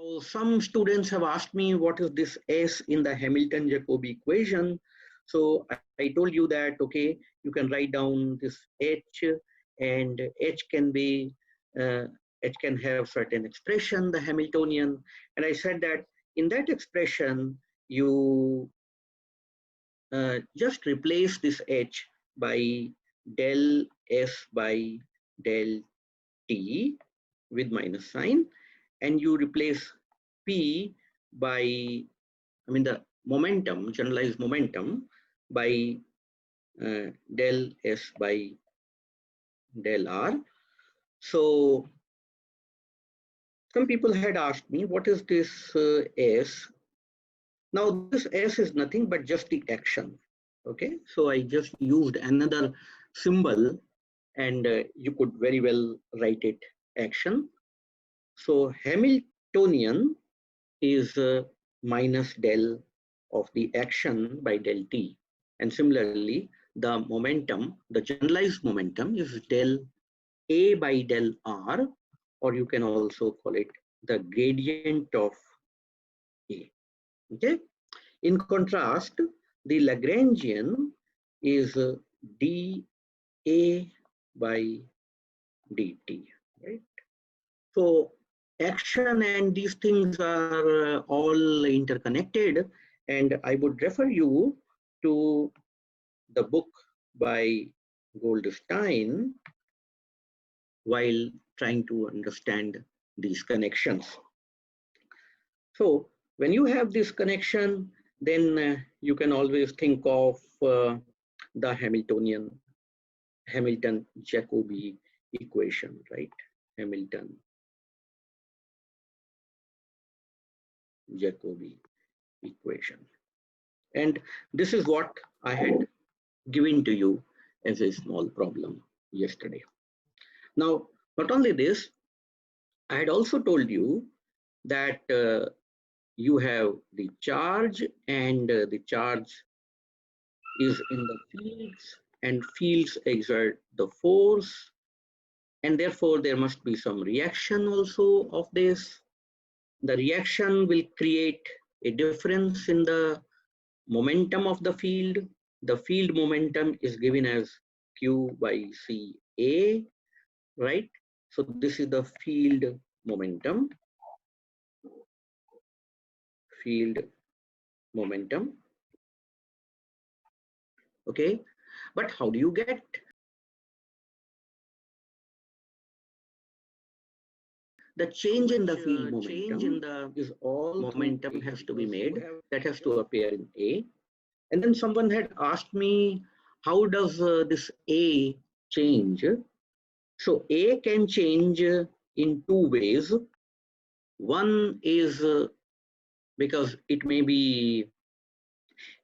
So some students have asked me what is this S in the Hamilton-Jacobi equation. So I told you that, okay, you can write down this H, and H can be, H can have certain expression, the Hamiltonian. And I said that in that expression, you just replace this H by del S by del T with minus sign, and you replace P by, the momentum, generalized momentum, by del S by del R. So some people had asked me, what is this S? Now this S is nothing but just the action. Okay, so I just used another symbol, and you could very well write it action. So Hamiltonian is minus del of the action by del T. And similarly, the momentum, the generalized momentum, is del A by del R, or you can also call it the gradient of A. Okay. In contrast, the Lagrangian is dA by dt. Right. So action and these things are all interconnected, and I would refer you to the book by Goldstein while trying to understand these connections. So when you have this connection, then you can always think of the Hamilton-Jacobi equation, right? Hamilton-Jacobi equation. And this is what I had given to you as a small problem yesterday. Now, not only this, I had also told you that you have the charge, and the charge is in the fields, and fields exert the force, and therefore there must be some reaction also of this. The reaction will create a difference in the momentum of the field. The field momentum is given as Q by CA, right? So this is the field momentum. Okay, but how do you get the change in the field momentum? Is all momentum has to be made, that has to appear in A. And then someone had asked me, how does this A change? So A can change in two ways. One is because it may be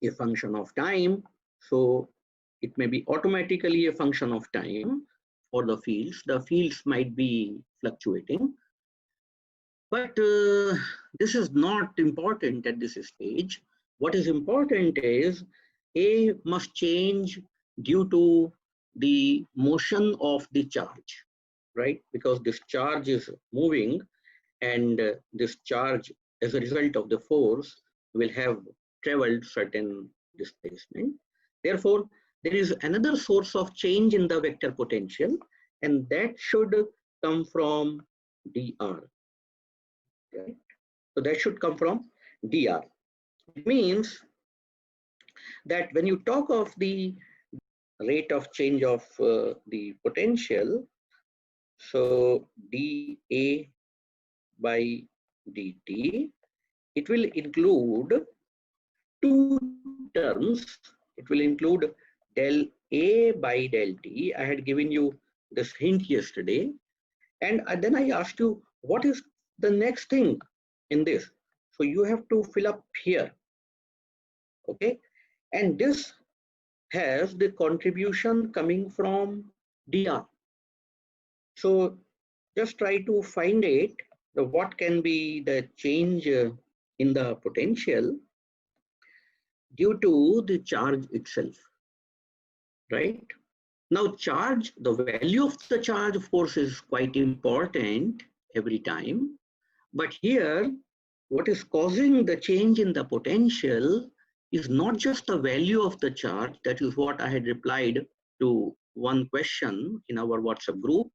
a function of time. So it may be automatically a function of time for the fields. The fields might be fluctuating. But this is not important at this stage. What is important is A must change due to the motion of the charge, right? Because this charge is moving, and this charge, as a result of the force, will have traveled certain displacement. Therefore, there is another source of change in the vector potential, and that should come from dr. Right? So that should come from dr. It means that when you talk of the rate of change of the potential, so dA by dt, it will include two terms. It will include del A by del T. I had given you this hint yesterday. And then I asked you, what is the next thing in this? So you have to fill up here. Okay. And this has the contribution coming from dr. So just try to find it, what can be the change in the potential due to the charge itself, right? Now charge, the value of the charge of course is quite important every time, but here what is causing the change in the potential is not just the value of the charge. That is what I had replied to one question in our WhatsApp group.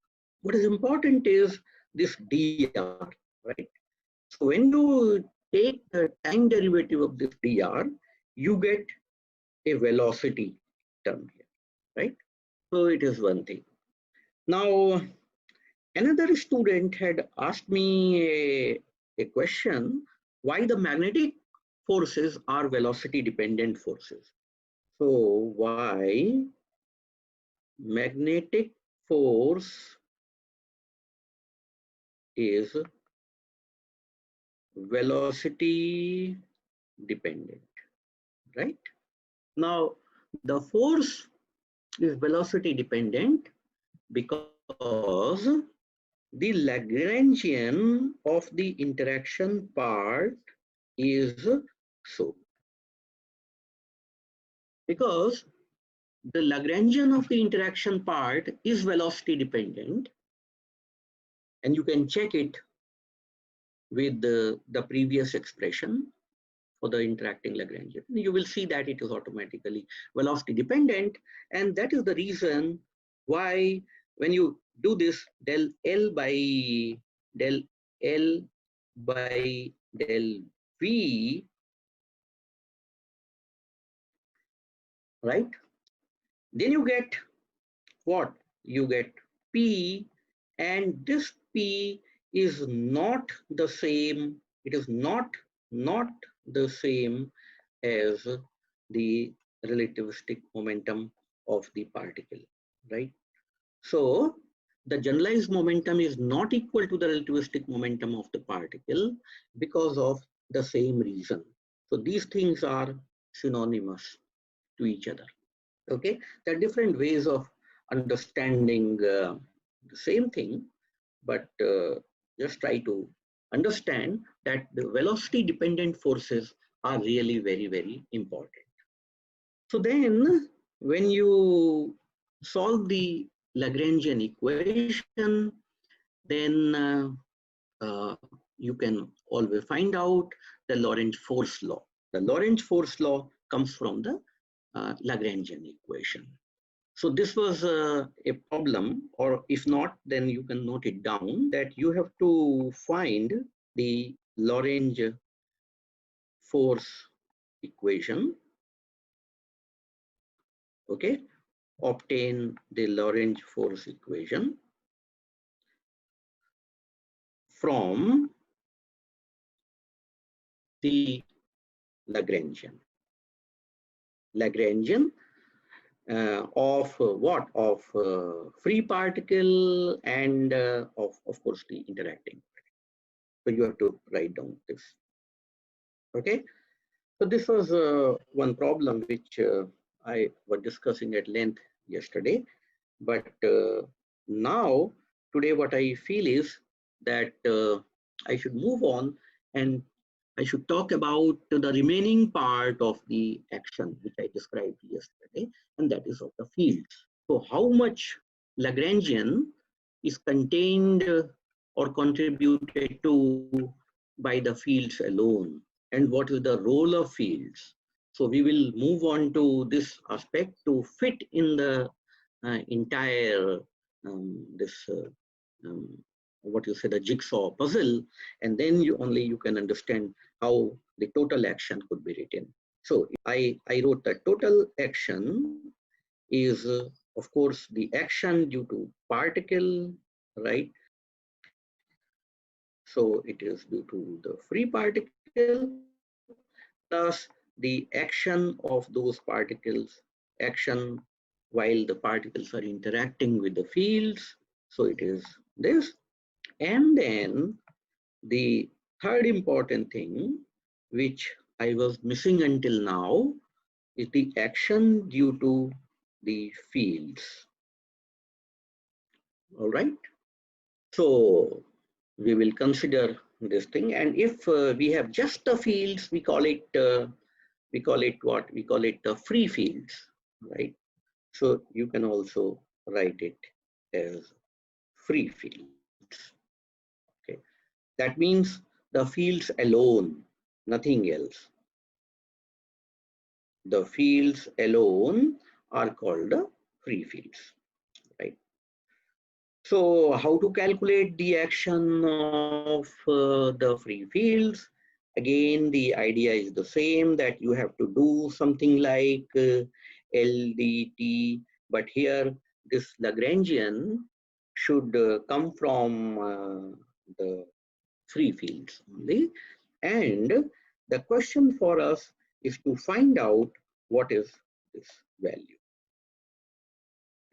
What is important is this dr, right? So when you take the time derivative of this dr, you get a velocity term here, right? So it is one thing. Now, another student had asked me a question, why the magnetic forces are velocity dependent forces. So why magnetic force is velocity dependent, right? Now, the force is velocity dependent because the Lagrangian of the interaction part is so. Because the Lagrangian of the interaction part is velocity dependent, and you can check it with the previous expression for the interacting Lagrangian. You will see that it is automatically velocity dependent, and that is the reason why when you do this del L by del V, right? Then you get what? You get P, and this P is not the same. It is not the same as the relativistic momentum of the particle, right? So the generalized momentum is not equal to the relativistic momentum of the particle because of the same reason. So these things are synonymous to each other. Okay, there are different ways of understanding the same thing, but just try to understand that the velocity dependent forces are really very, very important. So then when you solve the Lagrangian equation, then you can always find out the Lorentz force law. The Lorentz force law comes from the Lagrangian equation. So this was a problem, or if not, then you can note it down that you have to find the Lorentz force equation, okay, obtain the Lorentz force equation from the Lagrangian. Lagrangian of what? Of free particle and of course the interacting. So you have to write down this. Okay. So this was one problem which I was discussing at length yesterday. But now, today what I feel is that I should move on and I should talk about the remaining part of the action which I described yesterday, and that is of the fields. So how much Lagrangian is contained or contributed to by the fields alone, and what is the role of fields? So we will move on to this aspect to fit in the entire what you say, the jigsaw puzzle, and then you can understand how the total action could be written. So I wrote that total action is of course the action due to particle, right? So it is due to the free particle plus the action of those particles, action while the particles are interacting with the fields. So it is this. And then the third important thing, which I was missing until now, is the action due to the fields. All right. So we will consider this thing. And if we have just the fields, we call it what? We call it the free fields, right? So you can also write it as free fields. Okay, that means the fields alone, nothing else. The fields alone are called the free fields, right? So how to calculate the action of the free fields? Again, the idea is the same, that you have to do something like LDT, but here this Lagrangian should come from the free fields only. And the question for us is to find out what is this value,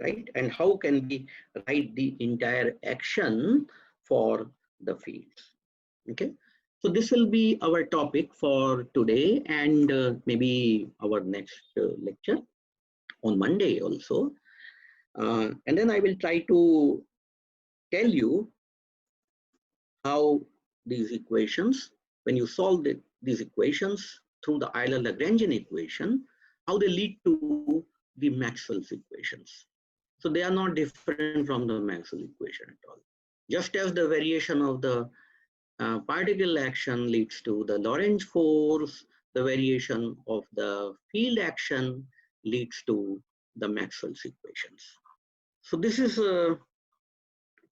right? And how can we write the entire action for the fields? Okay. So this will be our topic for today, and maybe our next lecture on Monday also. And then I will try to tell you how these equations, when you solve these equations through the Euler-Lagrangian equation, how they lead to the Maxwell's equations. So they are not different from the Maxwell equation at all. Just as the variation of the particle action leads to the Lorentz force, the variation of the field action leads to the Maxwell's equations. So this is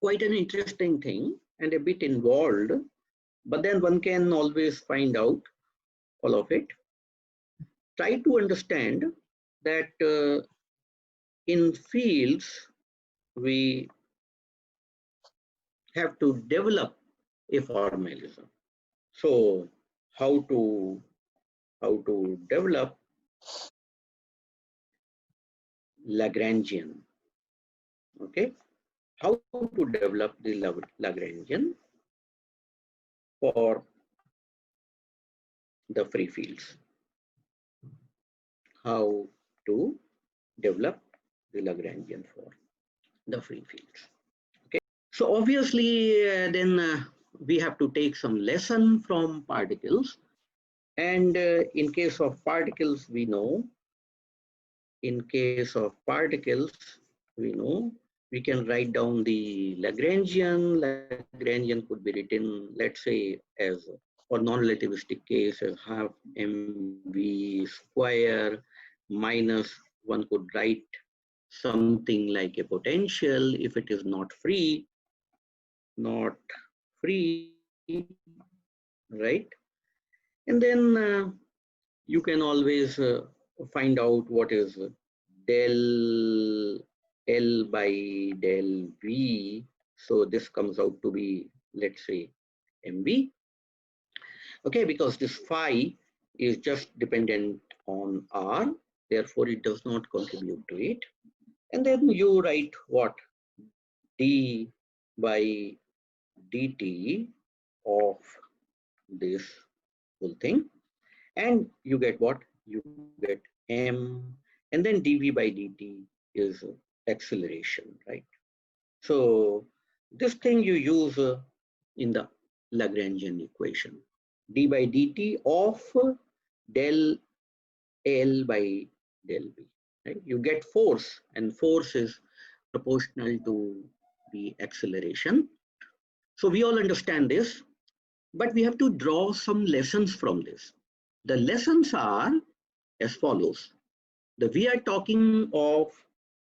quite an interesting thing and a bit involved, but then one can always find out all of it. Try to understand that in fields, we have to develop a formalism. So how to develop Lagrangian? Okay, how to develop the Lagrangian for the free fields? How to develop the Lagrangian for the free fields? Okay, so obviously then we have to take some lesson from particles, and in case of particles we know we can write down the Lagrangian. Lagrangian could be written, let's say, as for non-relativistic case as half mv square minus, one could write something like a potential if it is not free, right? And then you can always find out what is del L by del V. So this comes out to be, let's say, MV. Okay, because this phi is just dependent on R, therefore it does not contribute to it. And then you write what? D by dt of this whole thing, and you get what? You get m, and then dv by dt is acceleration, right? So this thing you use in the Lagrangian equation, d by dt of del L by del V, right? You get force, and force is proportional to the acceleration. So we all understand this, but we have to draw some lessons from this. The lessons are as follows. We are talking of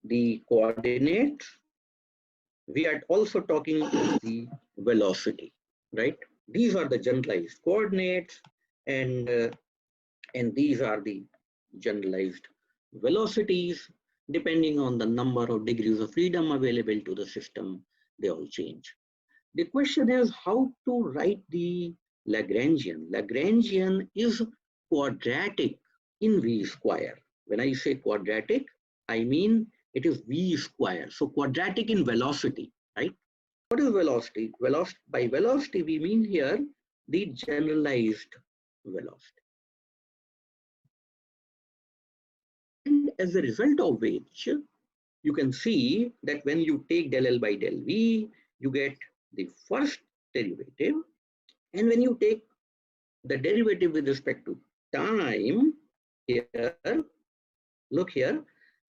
the coordinates. We are also talking of the velocity, right? These are the generalized coordinates, and these are the generalized velocities. Depending on the number of degrees of freedom available to the system, they all change. The question is how to write the Lagrangian. Lagrangian is quadratic in V square. When I say quadratic, I mean it is V square. So quadratic in velocity, right? What is velocity? By velocity, we mean here the generalized velocity. And as a result of which, you can see that when you take del L by del V, you get the first derivative. And when you take the derivative with respect to time, here, look here,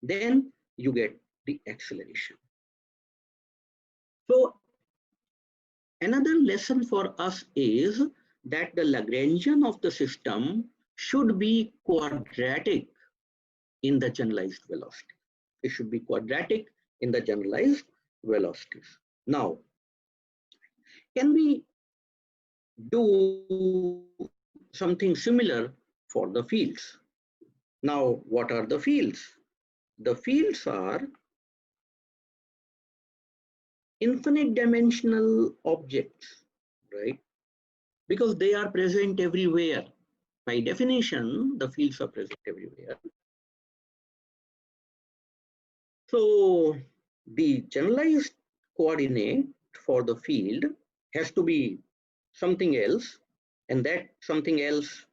then you get the acceleration. So another lesson for us is that the Lagrangian of the system should be quadratic in the generalized velocity. It should be quadratic in the generalized velocities. Now, can we do something similar for the fields? Now, what are the fields? The fields are infinite dimensional objects, right? Because they are present everywhere. By definition, the fields are present everywhere. So the generalized coordinate for the field has to be something else, and that something else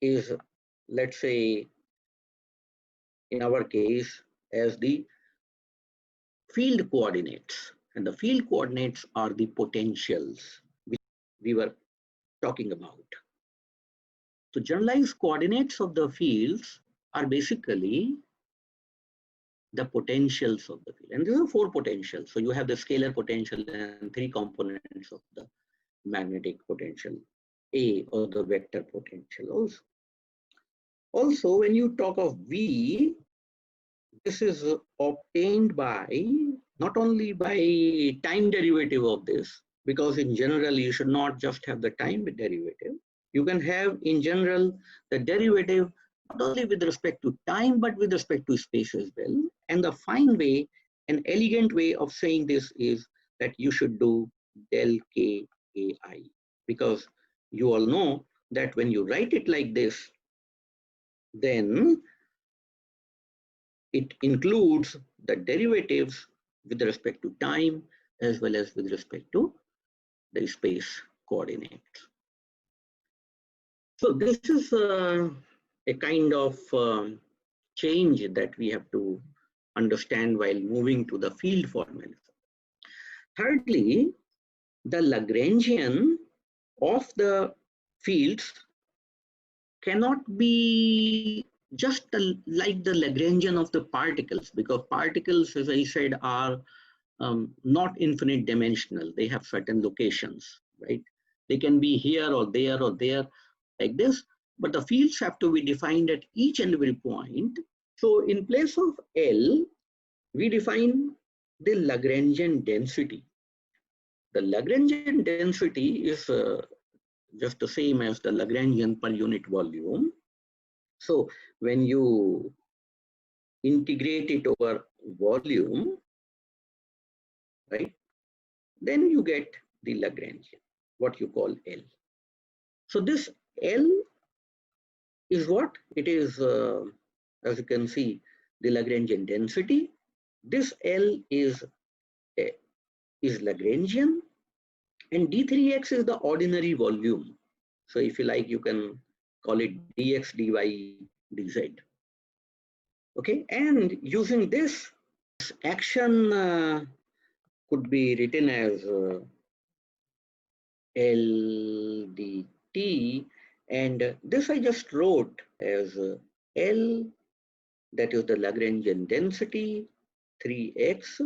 is, let's say, in our case, as the field coordinates. And the field coordinates are the potentials which we were talking about. So generalized coordinates of the fields are basically the potentials of the field. And there are four potentials. So you have the scalar potential and three components of the magnetic potential, A, or the vector potential also. Also, when you talk of V, this is obtained by not only by time derivative of this, because in general you should not just have the time derivative. You can have in general the derivative not only with respect to time but with respect to space as well. And the fine way, an elegant way of saying this is that you should do del k ai, because you all know that when you write it like this, then it includes the derivatives with respect to time as well as with respect to the space coordinates. So this is a kind of change that we have to understand while moving to the field formalism. Thirdly, the Lagrangian of the fields cannot be just like the Lagrangian of the particles, because particles, as I said, are not infinite dimensional. They have certain locations, right? They can be here or there like this, but the fields have to be defined at each and every point. So in place of L, we define the Lagrangian density. The Lagrangian density is just the same as the Lagrangian per unit volume. So when you integrate it over volume, right, then you get the Lagrangian, what you call L. So this L is what? It is, as you can see, the Lagrangian density. This L is Lagrangian, and d3x is the ordinary volume. So if you like, you can call it dx, dy, dz. Okay, and using this action could be written as L dt, and this I just wrote as L, that is the Lagrangian density, 3x,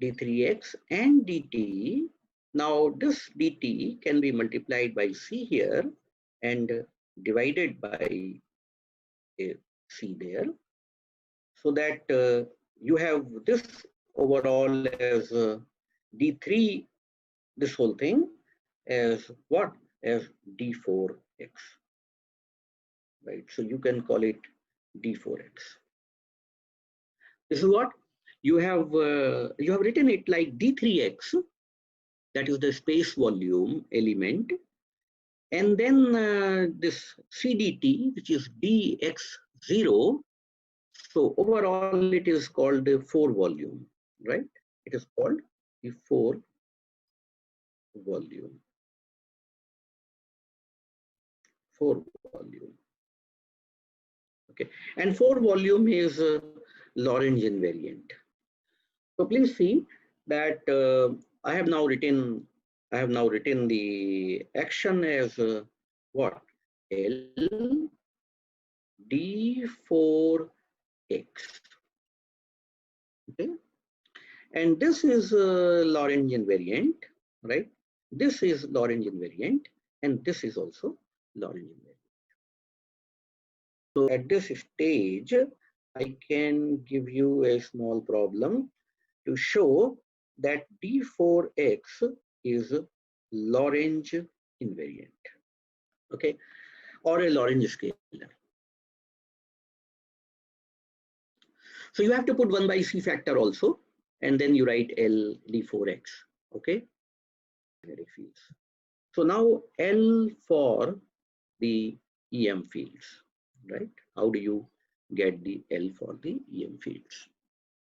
d3x and dt. Now this dt can be multiplied by c here and divided by c there, so that you have this overall as d3, this whole thing as what? As d4x, right? So you can call it d4x. This is what you have written it like d3x, that is the space volume element, and then this cdt, which is dx0. So overall it is called the 4 volume, right? It is called the 4 volume. 4 volume. Okay, and 4 volume is Lagrangian variant. So please see that I have now written the action as what? L d4x. Okay, and this is Lagrangian variant, right? this is Lagrangian invariant, and this is also Lagrangian invariant. So at this stage, I can give you a small problem to show that D4x is Lagrange invariant, okay, or a Lagrange scalar. So you have to put 1 by c factor also, and then you write L D4x, okay, fields. So now L for the EM fields, right? How do you get the L for the EM fields?